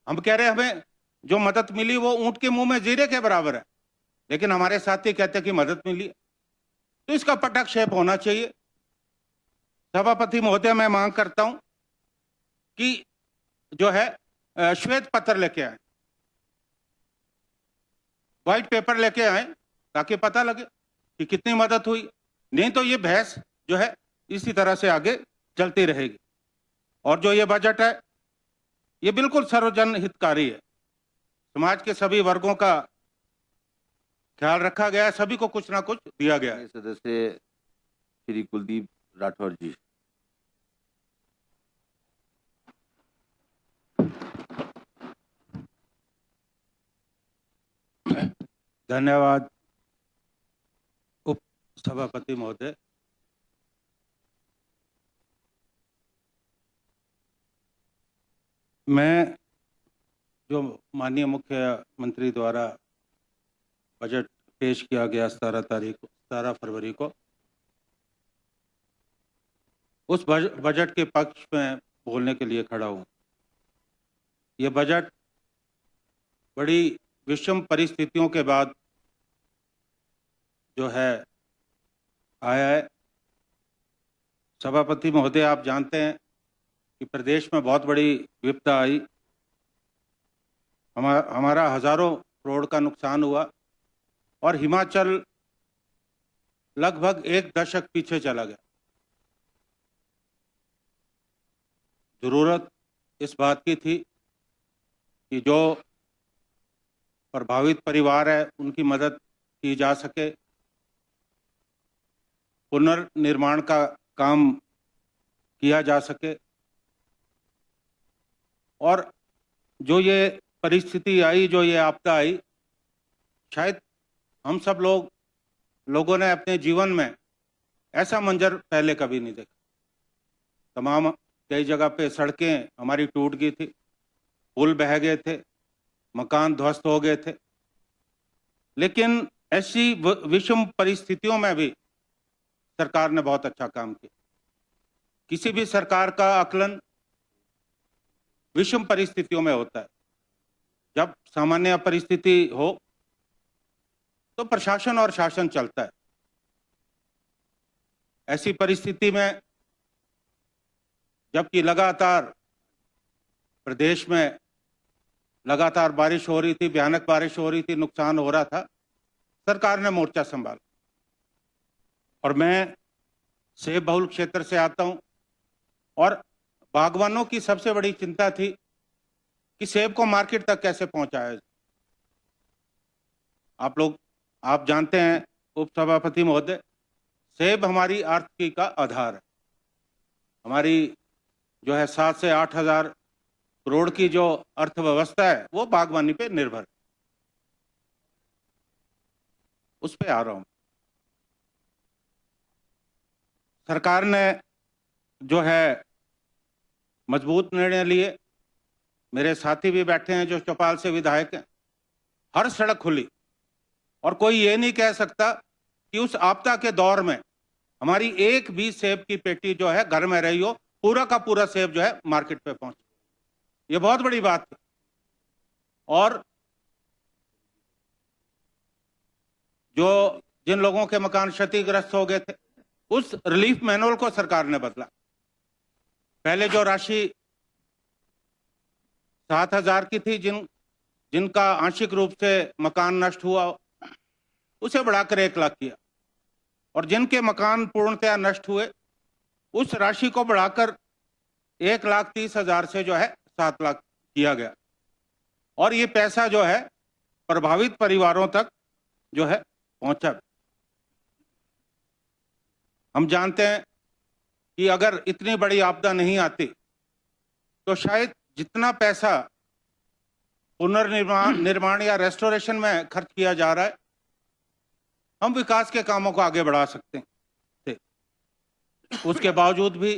हम कह रहे हैं हमें जो मदद मिली वो ऊंट के मुंह में जीरे के बराबर है, लेकिन हमारे साथी कहते हैं कि मदद मिली। तो इसका पटाक्षेप होना चाहिए। सभापति महोदय, मैं मांग करता हूं कि जो है श्वेत पत्र लेके आए, व्हाइट पेपर लेके आए, ताकि पता लगे कि कितनी मदद हुई। नहीं तो ये बहस जो है इसी तरह से आगे चलती रहेगी। और जो ये बजट है ये बिल्कुल सर्वजन हितकारी है। समाज के सभी वर्गों का ख्याल रखा गया है, सभी को कुछ ना कुछ दिया गया है। सदस्य श्री कुलदीप राठौर जी। धन्यवाद उप सभापति महोदय। मैं जो माननीय मुख्यमंत्री द्वारा बजट पेश किया गया 17 फरवरी को, उस बजट के पक्ष में बोलने के लिए खड़ा हूँ। ये बजट बड़ी विषम परिस्थितियों के बाद जो है आया है। सभापति महोदय, आप जानते हैं कि प्रदेश में बहुत बड़ी विपदा आई, हमारा हजारों करोड़ का नुकसान हुआ और हिमाचल लगभग 1 दशक पीछे चला गया। जरूरत इस बात की थी कि जो प्रभावित परिवार है उनकी मदद की जा सके, पुनर्निर्माण का काम किया जा सके। और जो ये परिस्थिति आई, जो ये आपदा आई, शायद हम सब लोगों ने अपने जीवन में ऐसा मंजर पहले कभी नहीं देखा। तमाम कई जगह पे सड़कें हमारी टूट गई थी, पुल बह गए थे, मकान ध्वस्त हो गए थे। लेकिन ऐसी विषम परिस्थितियों में भी सरकार ने बहुत अच्छा काम किया। किसी भी सरकार का आकलन विषम परिस्थितियों में होता है। जब सामान्य परिस्थिति हो तो प्रशासन और शासन चलता है। ऐसी परिस्थिति में जबकि लगातार प्रदेश में लगातार बारिश हो रही थी, भयानक बारिश हो रही थी, नुकसान हो रहा था, सरकार ने मोर्चा संभाला। और मैं सेब बहुल क्षेत्र से आता हूं और बागवानों की सबसे बड़ी चिंता थी कि सेब को मार्केट तक कैसे पहुंचाया जाए। आप जानते हैं उपसभापति महोदय, सेब हमारी आर्थिकी का आधार है। हमारी जो है 7 से 8 हजार करोड़ की जो अर्थव्यवस्था है वो बागवानी पे निर्भर है। उस पे आ रहा हूं। सरकार ने जो है मजबूत निर्णय लिए। मेरे साथी भी बैठे हैं जो चौपाल से विधायक हैं। हर सड़क खुली और कोई ये नहीं कह सकता कि उस आपदा के दौर में हमारी एक भी सेब की पेटी जो है घर में रही हो। पूरा का पूरा सेब जो है मार्केट पे पहुंचा। ये बहुत बड़ी बात है। और जो जिन लोगों के मकान क्षतिग्रस्त हो गए थे, उस रिलीफ मैनुअल को सरकार ने बदला। पहले जो राशि 7,000 की थी, जिनका आंशिक रूप से मकान नष्ट हुआ, उसे बढ़ाकर 1 लाख किया। और जिनके मकान पूर्णतया नष्ट हुए, उस राशि को बढ़ाकर 1,30,000 से जो है 7 लाख किया गया। और ये पैसा जो है प्रभावित परिवारों तक जो है पहुंचा। हम जानते हैं कि अगर इतनी बड़ी आपदा नहीं आती तो शायद जितना पैसा पुनर्निर्माण या रेस्टोरेशन में खर्च किया जा रहा है, हम विकास के कामों को आगे बढ़ा सकते थे। उसके बावजूद भी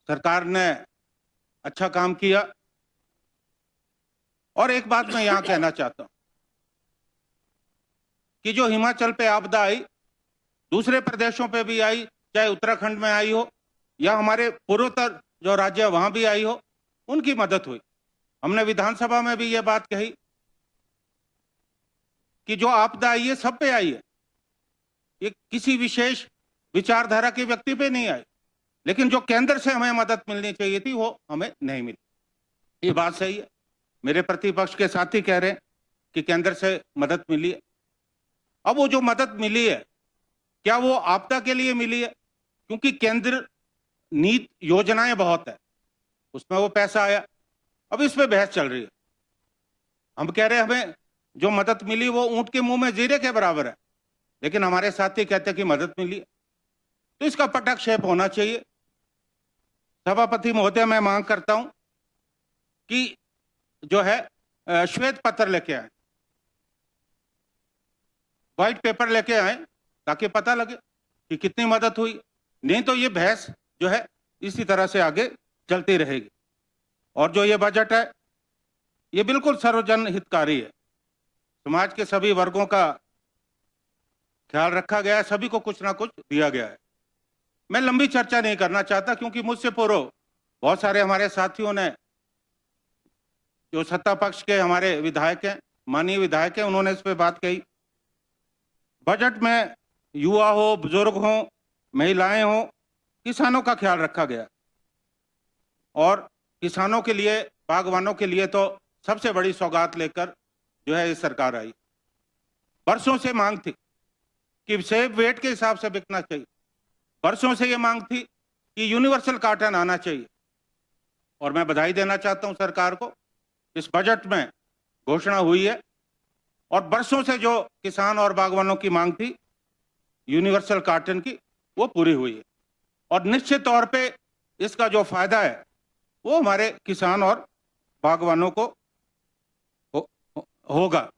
सरकार ने अच्छा काम किया। और एक बात मैं यहां कहना चाहता हूं कि जो हिमाचल पे आपदा आई, दूसरे प्रदेशों पे भी आई, चाहे उत्तराखंड में आई हो या हमारे पूर्वोत्तर जो राज्य है वहां भी आई हो, उनकी मदद हुई। हमने विधानसभा में भी ये बात कही कि जो आपदा आई है सब पे आई है, ये किसी विशेष विचारधारा के व्यक्ति पे नहीं आई, लेकिन जो केंद्र से हमें मदद मिलनी चाहिए थी वो हमें नहीं मिली। ये बात सही है। मेरे प्रतिपक्ष के साथी कह रहे हैं कि केंद्र से मदद मिली है। अब वो जो मदद मिली है, क्या वो आपदा के लिए मिली है? क्योंकि केंद्र नीति योजनाएं बहुत है, उसमें वो पैसा आया। अब इस पे बहस चल रही है। हम कह रहे हैं हमें जो मदद मिली वो ऊंट के मुंह में जीरे के बराबर है, लेकिन हमारे साथी कहते हैं कि मदद मिली है। तो इसका पटाक्षेप होना चाहिए। सभापति महोदय, मैं मांग करता हूं कि जो है श्वेत पत्र लेके आए, व्हाइट पेपर लेके आए, ताकि पता लगे कि कितनी मदद हुई। नहीं तो ये बहस जो है इसी तरह से आगे चलती रहेगी। और जो ये बजट है ये बिल्कुल सर्वजन हितकारी है। समाज के सभी वर्गों का ख्याल रखा गया है, सभी को कुछ ना कुछ दिया गया है। मैं लंबी चर्चा नहीं करना चाहता, क्योंकि मुझसे पूर्व बहुत सारे हमारे साथियों ने, जो सत्ता पक्ष के हमारे विधायक हैं, माननीय विधायक हैं, उन्होंने इस पे बात कही। बजट में युवा हो, बुजुर्ग हो, महिलाएं हो, किसानों का ख्याल रखा गया। और किसानों के लिए, बागवानों के लिए तो सबसे बड़ी सौगात लेकर जो है ये सरकार आई। बरसों से मांग थी कि सेब वेट के हिसाब से बिकना चाहिए। बरसों से ये मांग थी कि यूनिवर्सल कार्टन आना चाहिए। और मैं बधाई देना चाहता हूं सरकार को, इस बजट में घोषणा हुई है। और बरसों से जो किसान और बागवानों की मांग थी यूनिवर्सल कार्टन की, वो पूरी हुई है। और निश्चित तौर पे इसका जो फायदा है वो हमारे किसान और बागवानों को होगा।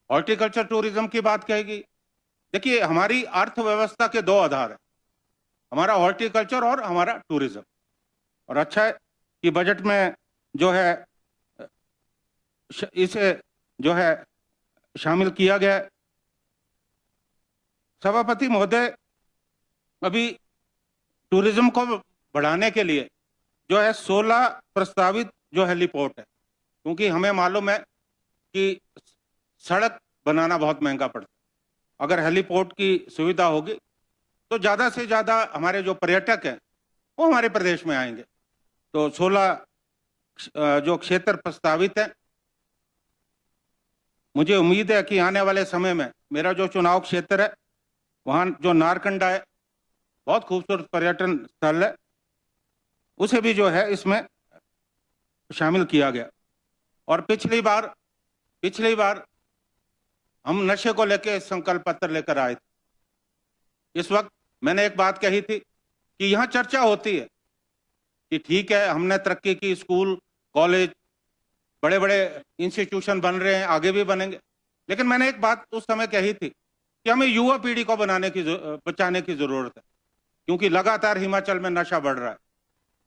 हॉर्टिकल्चर टूरिज्म की बात कहेगी। देखिए, हमारी अर्थव्यवस्था के दो आधार है, हमारा हॉर्टिकल्चर और हमारा टूरिज्म। और अच्छा है कि बजट में जो है इसे जो है शामिल किया गया है। सभापति महोदय, अभी टूरिज्म को बढ़ाने के लिए जो है 16 प्रस्तावित जो हेलीपोर्ट है, क्योंकि हमें मालूम है कि सड़क बनाना बहुत महंगा पड़ता है। अगर हेलीपोर्ट की सुविधा होगी तो ज़्यादा से ज़्यादा हमारे जो पर्यटक हैं वो हमारे प्रदेश में आएंगे। तो 16 जो क्षेत्र प्रस्तावित हैं, मुझे उम्मीद है कि आने वाले समय में मेरा जो चुनाव क्षेत्र है वहाँ जो नारकंडा है, बहुत खूबसूरत पर्यटन स्थल है, उसे भी जो है इसमें शामिल किया गया। और पिछली बार हम नशे को लेकर संकल्प पत्र लेकर आए थे। इस वक्त मैंने एक बात कही थी कि यहाँ चर्चा होती है कि ठीक है, हमने तरक्की की, स्कूल, कॉलेज, बड़े बड़े इंस्टीट्यूशन बन रहे हैं, आगे भी बनेंगे। लेकिन मैंने एक बात उस समय कही थी कि हमें युवा पीढ़ी को बचाने की जरूरत है, क्योंकि लगातार हिमाचल में नशा बढ़ रहा है।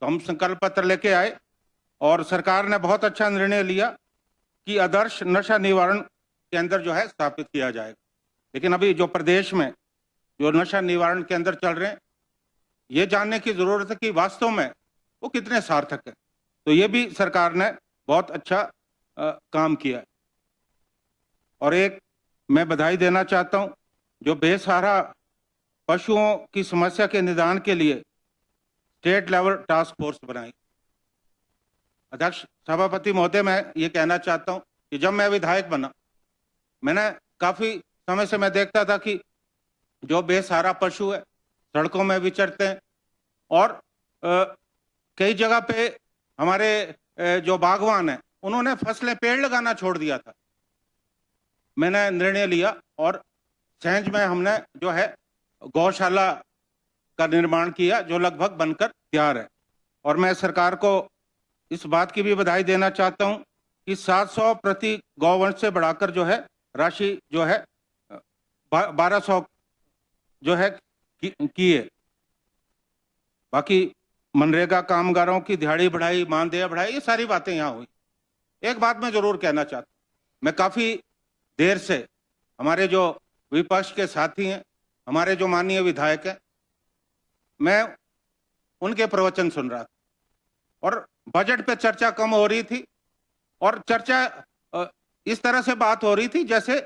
तो हम संकल्प पत्र लेके आए और सरकार ने बहुत अच्छा निर्णय लिया कि आदर्श नशा निवारण केंद्र जो है स्थापित किया जाएगा। लेकिन अभी जो प्रदेश में जो नशा निवारण केंद्र चल रहे हैं, ये जानने की जरूरत है कि वास्तव में वो कितने सार्थक है। तो ये भी सरकार ने बहुत अच्छा काम किया है। और एक मैं बधाई देना चाहता हूं, जो बेसहारा पशुओं की समस्या के निदान के लिए स्टेट लेवल टास्क फोर्स बनाई। अध्यक्ष, सभापति महोदय, मैं ये कहना चाहता हूं कि जब मैं विधायक बना, मैंने काफी समय से मैं देखता था कि जो बेसहारा पशु है सड़कों में विचरते हैं और कई जगह पे हमारे जो बागवान हैं उन्होंने फसलें, पेड़ लगाना छोड़ दिया था। मैंने निर्णय लिया और सैंज में हमने जो है गौशाला का निर्माण किया, जो लगभग बनकर तैयार है। और मैं सरकार को इस बात की भी बधाई देना चाहता हूं कि 700 प्रति गौवंश से बढ़ाकर जो है राशि जो है 1200 जो है की है। बाकी मनरेगा कामगारों की दिहाड़ी बढ़ाई, मानदेय बढ़ाई, ये सारी बातें यहाँ हुई। एक बात मैं जरूर कहना चाहता हूँ, मैं काफी देर से हमारे जो विपक्ष के साथी हैं, हमारे जो माननीय विधायक हैं, मैं उनके प्रवचन सुन रहा था और बजट पे चर्चा कम हो रही थी और चर्चा इस तरह से बात हो रही थी जैसे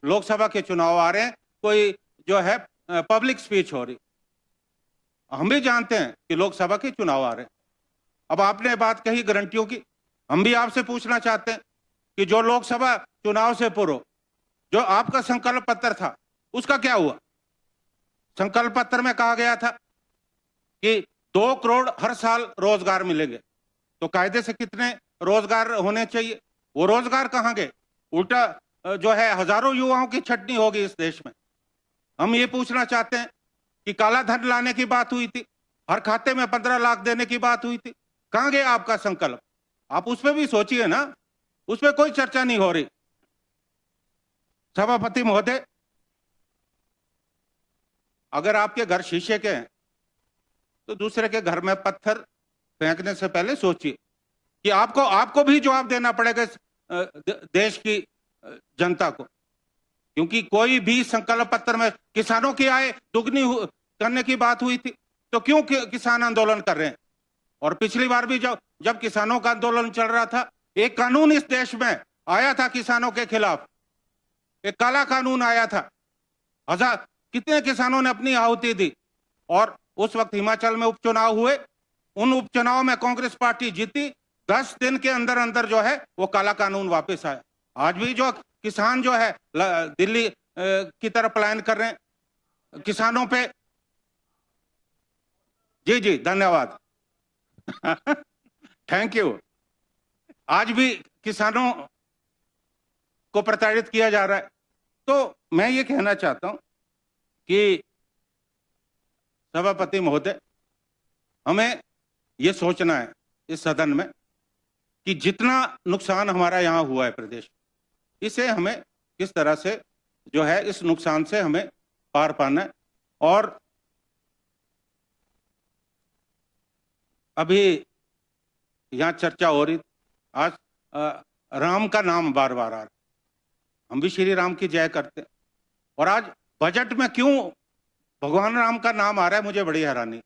लोकसभा के चुनाव आ रहे हैं, कोई जो है पब्लिक स्पीच हो रही। हम भी जानते हैं कि लोकसभा के चुनाव आ रहे हैं। अब आपने बात कही गारंटियों की, हम भी आपसे पूछना चाहते हैं कि जो लोकसभा चुनाव से पूर्व जो आपका संकल्प पत्र था उसका क्या हुआ? संकल्प पत्र में कहा गया था कि 2 करोड़ हर साल रोजगार मिलेंगे, तो कायदे से कितने रोजगार होने चाहिए? वो रोजगार कहां गए? उल्टा जो है हजारों युवाओं की छटनी होगी इस देश में। हम ये पूछना चाहते हैं कि काला धन लाने की बात हुई थी, हर खाते में 15 लाख देने की बात हुई थी, कहां गया आपका संकल्प? आप उस पर भी सोचिए ना, उस पर कोई चर्चा नहीं हो रही। सभापति महोदय, अगर आपके घर शीशे के हैं तो दूसरे के घर में पत्थर फेंकने से पहले सोचिए कि आपको भी जवाब देना पड़ेगा देश की जनता को, क्योंकि कोई भी संकल्प पत्र में किसानों की आय दुगनी करने की बात हुई थी, तो क्यों किसान आंदोलन कर रहे हैं? और पिछली बार भी जब किसानों का आंदोलन चल रहा था, एक कानून इस देश में आया था किसानों के खिलाफ, एक काला कानून आया था। कितने किसानों ने अपनी आहुति दी, और उस वक्त हिमाचल में उपचुनाव हुए, उन उपचुनाव में कांग्रेस पार्टी जीती, 10 दिन के अंदर अंदर जो है वो काला कानून वापस आया। आज भी जो किसान जो है दिल्ली की तरफ पलायन कर रहे हैं किसानों पे। जी जी, धन्यवाद। Thank you. आज भी किसानों को प्रताड़ित किया जा रहा है। तो मैं ये कहना चाहता हूं कि सभापति महोदय, हमें ये सोचना है इस सदन में कि जितना नुकसान हमारा यहाँ हुआ है प्रदेश, इसे हमें किस तरह से जो है इस नुकसान से हमें पार पाना है। और अभी यहाँ चर्चा हो रही, आज राम का नाम बार बार आ रहा, हम भी श्री राम की जय करते हैं, और आज बजट में क्यों भगवान राम का नाम आ रहा है, मुझे बड़ी हैरानी।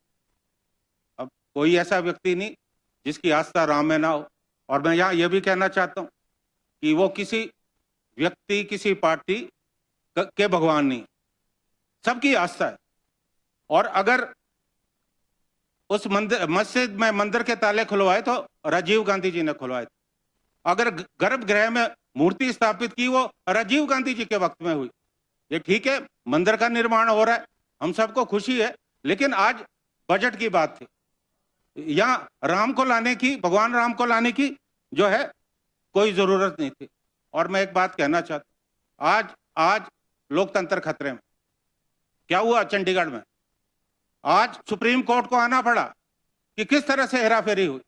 अब कोई ऐसा व्यक्ति नहीं जिसकी आस्था राम में ना हो, और मैं यहाँ ये भी कहना चाहता हूँ कि वो किसी व्यक्ति, किसी पार्टी के भगवान नहीं, सबकी आस्था है। और अगर उस मस्जिद में मंदिर के ताले खुलवाए तो राजीव गांधी जी ने खुलवाए थे, अगर गर्भगृह में मूर्ति स्थापित की वो राजीव गांधी जी के वक्त में हुई। ये ठीक है, मंदिर का निर्माण हो रहा है, हम सबको खुशी है, लेकिन आज बजट की बात थी, यहाँ राम को लाने की, भगवान राम को लाने की जो है कोई जरूरत नहीं थी। और मैं एक बात कहना चाहता हूं, आज लोकतंत्र खतरे में। क्या हुआ चंडीगढ़ में? आज सुप्रीम कोर्ट को आना पड़ा कि किस तरह से हेराफेरी हुई।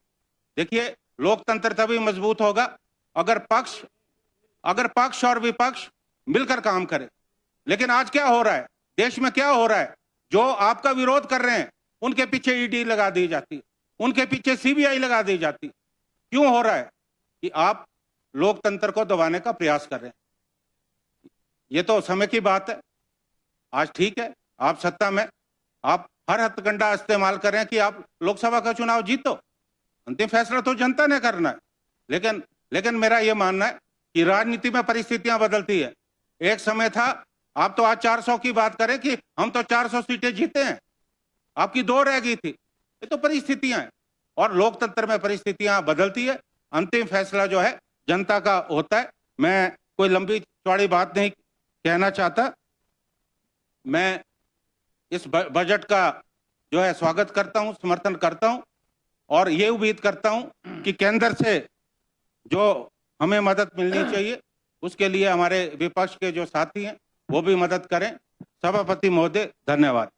देखिए, लोकतंत्र तभी मजबूत होगा अगर पक्ष और विपक्ष मिलकर काम करे। लेकिन आज क्या हो रहा है देश में? क्या हो रहा है? जो आपका विरोध कर रहे हैं उनके पीछे ईडी लगा दी जाती, उनके पीछे सीबीआई लगा दी जाती। क्यों हो रहा है? कि आप लोकतंत्र को दबाने का प्रयास कर रहे हैं। ये तो समय की बात है। आज ठीक है, आप सत्ता में, आप हर हथकंडा इस्तेमाल कर रहे हैं कि आप लोकसभा का चुनाव जीतो, अंतिम फैसला तो जनता ने करना है। लेकिन मेरा यह मानना है कि राजनीति में परिस्थितियां बदलती है। एक समय था, आप तो आज 400 की बात करें कि हम तो 400 सीटें जीते हैं, आपकी 2 रह गई थी। ये तो परिस्थितियां हैं, और लोकतंत्र में परिस्थितियां बदलती है, अंतिम फैसला जो है जनता का होता है। मैं कोई लंबी चौड़ी बात नहीं कहना चाहता। मैं इस बजट का जो है स्वागत करता हूं, समर्थन करता हूं, और ये उम्मीद करता हूं कि केंद्र से जो हमें मदद मिलनी चाहिए उसके लिए हमारे विपक्ष के जो साथी हैं वो भी मदद करें। सभापति महोदय, धन्यवाद।